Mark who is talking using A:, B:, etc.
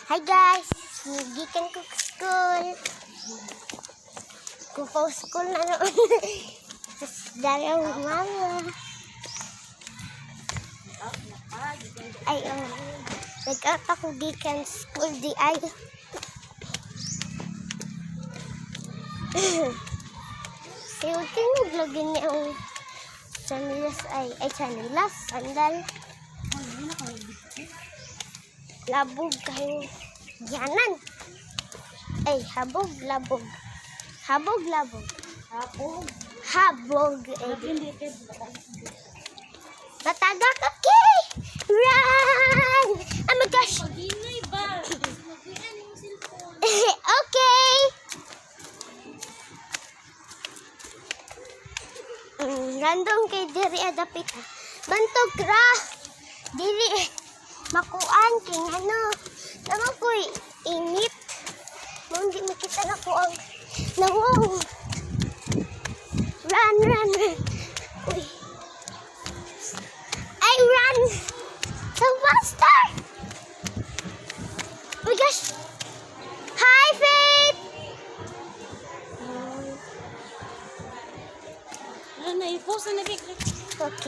A: Hi guys, gikan ko sa school. Kupaw school na noon. Dari ang mama. Ay, nag-out ako gikan school di ay. Siya tinag-login niya ang sanilas sanilas, sandal. Labog kayo yanan. Ay, habog, labog. Habog, labog. Habog. Mataga ka, Kay! Run! Oh my gosh! Okay! Random kay diri adapit ha. Bantog ra! Diri makuan king ano. Naman ko'y init. Hindi makita na ko ang nawong. Run, run, run. Uy. Ay, run! So faster! Oh my gosh! Hi, Faith!
B: Ano na, i-post na nag-click.
A: Okay.